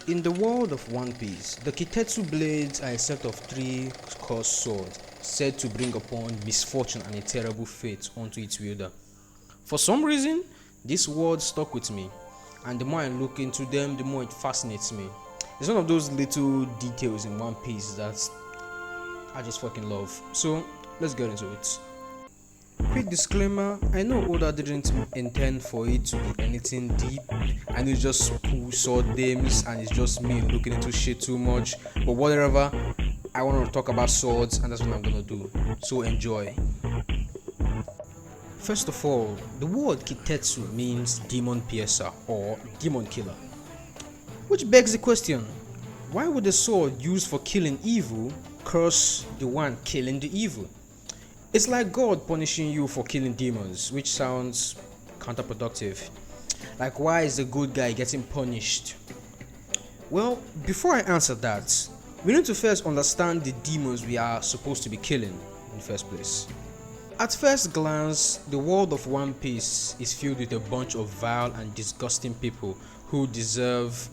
In the world of One Piece, the Kitetsu blades are a set of three cursed swords said to bring upon misfortune and a terrible fate onto its wielder. For some reason, these words stuck with me, and the more I look into them, the more it fascinates me. It's one of those little details in One Piece that I just fucking love. So, let's get into it. Quick disclaimer, I know Oda didn't intend for it to be anything deep. I know it's just cool sword names and it's just me looking into shit too much. But whatever, I want to talk about swords and that's what I'm gonna do. So enjoy. First of all, the word Kitetsu means demon piercer or demon killer. Which begs the question, why would a sword used for killing evil curse the one killing the evil? It's like God punishing you for killing demons, which sounds counterproductive. Like, why is the good guy getting punished? Well, before I answer that, we need to first understand the demons we are supposed to be killing in the first place. At first glance, the world of One Piece is filled with a bunch of vile and disgusting people who deserve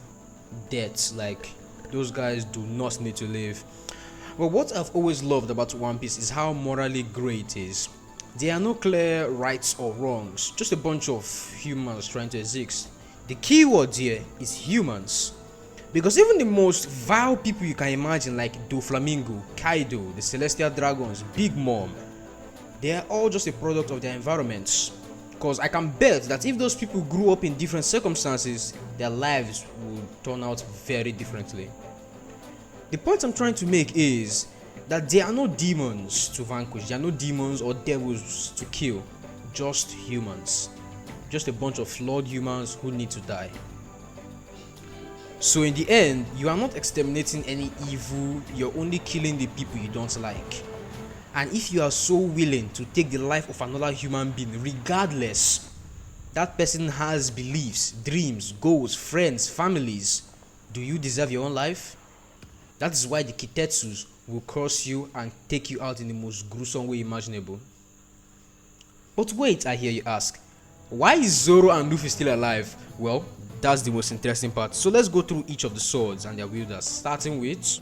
death. Like, those guys do not need to live. But what I've always loved about One Piece is how morally grey it is. There are no clear rights or wrongs, just a bunch of humans trying to exist. The key word here is humans. Because even the most vile people you can imagine, like Doflamingo, Kaido, the Celestial Dragons, Big Mom, they are all just a product of their environments. Because I can bet that if those people grew up in different circumstances, their lives would turn out very differently. The point I'm trying to make is that there are no demons to vanquish, there are no demons or devils to kill, just humans. Just a bunch of flawed humans who need to die. So in the end, you are not exterminating any evil, you're only killing the people you don't like. And if you are so willing to take the life of another human being, regardless, that person has beliefs, dreams, goals, friends, families, do you deserve your own life? That is why the Kitetsus will curse you and take you out in the most gruesome way imaginable. But wait, I hear you ask, why is Zoro and Luffy still alive? Well, that's the most interesting part. So let's go through each of the swords and their wielders, starting with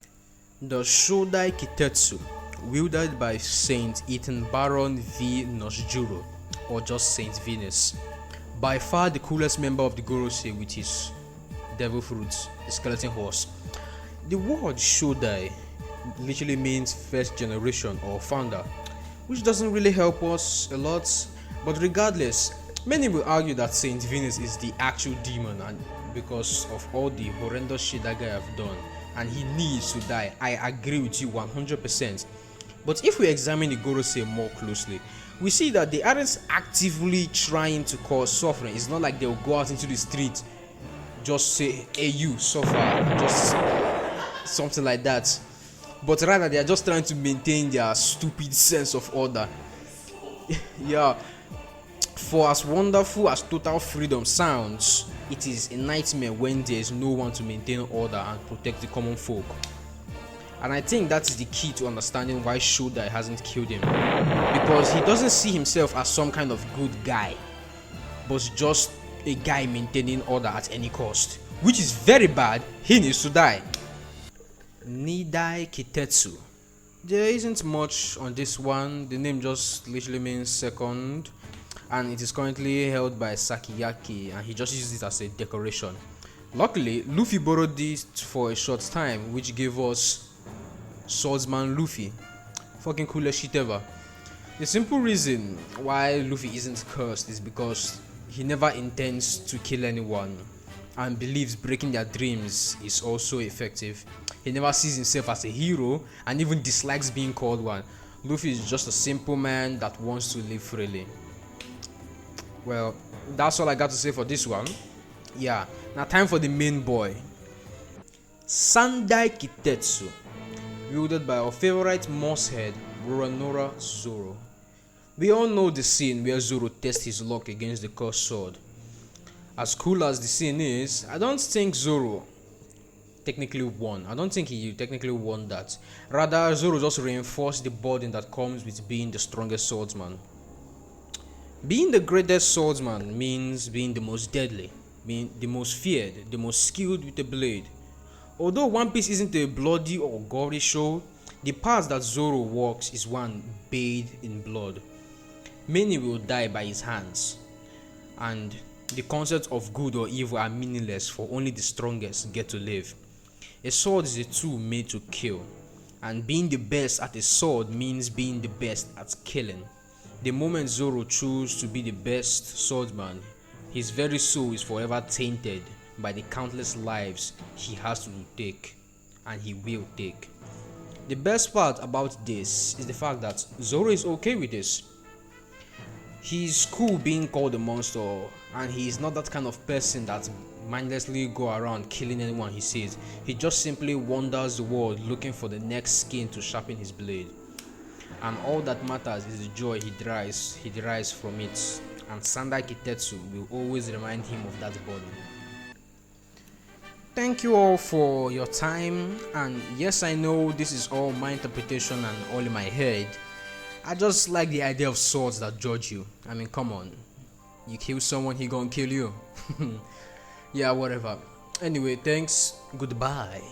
the Shodai Kitetsu, wielded by Saint Ethan Baron V. Nosjuro, or just Saint Venus. By far the coolest member of the Gorosei with his devil fruits, the skeleton horse. The word Shodai literally means first generation or founder, which doesn't really help us a lot, but regardless, many will argue that Saint Venus is the actual demon and because of all the horrendous shit that guy have done and he needs to die. I agree with you 100%. But if we examine the Gorosei more closely, we see that they aren't actively trying to cause suffering. It's not like they'll go out into the street, just say, hey you, suffer, just something like that, but rather they are just trying to maintain their stupid sense of order. Yeah, for as wonderful as total freedom sounds, it is a nightmare when there is no one to maintain order and protect the common folk. And I think that is the key to understanding why Shodai hasn't killed him, because he doesn't see himself as some kind of good guy, but just a guy maintaining order at any cost, which is very bad. He needs to die. Nidai Kitetsu. There isn't much on this one. The name just literally means second, and it is currently held by Sakiyaki, and he just uses it as a decoration. Luckily, Luffy borrowed this for a short time, which gave us Swordsman Luffy. Fucking coolest shit ever. The simple reason why Luffy isn't cursed is because he never intends to kill anyone and believes breaking their dreams is also effective. He never sees himself as a hero and even dislikes being called one. Luffy is just a simple man that wants to live freely. Well, that's all I got to say for this one. Yeah, now time for the main boy. Sandai Kitetsu, wielded by our favorite mosshead, Roronoa Zoro. We all know the scene where Zoro tests his luck against the cursed sword. As cool as the scene is, I don't think Zoro technically won. I don't think he technically won that. Rather, Zoro just reinforced the burden that comes with being the strongest swordsman. Being the greatest swordsman means being the most deadly, being the most feared, the most skilled with the blade. Although One Piece isn't a bloody or gory show, the path that Zoro walks is one bathed in blood. Many will die by his hands, and the concepts of good or evil are meaningless, for only the strongest get to live. A sword is a tool made to kill, and being the best at a sword means being the best at killing. The moment Zoro chooses to be the best swordsman, his very soul is forever tainted by the countless lives he has to take, and he will take. The best part about this is the fact that Zoro is okay with this. He's cool being called a monster, and he's not that kind of person that mindlessly go around killing anyone he sees. He just simply wanders the world looking for the next skin to sharpen his blade, and all that matters is the joy he derives from it, and Sandai Kitetsu will always remind him of that body. Thank you all for your time, and yes, I know this is all my interpretation and all in my head. I just like the idea of swords that judge you. I mean, come on, you kill someone, he gonna kill you. Yeah, whatever. Anyway, thanks, goodbye.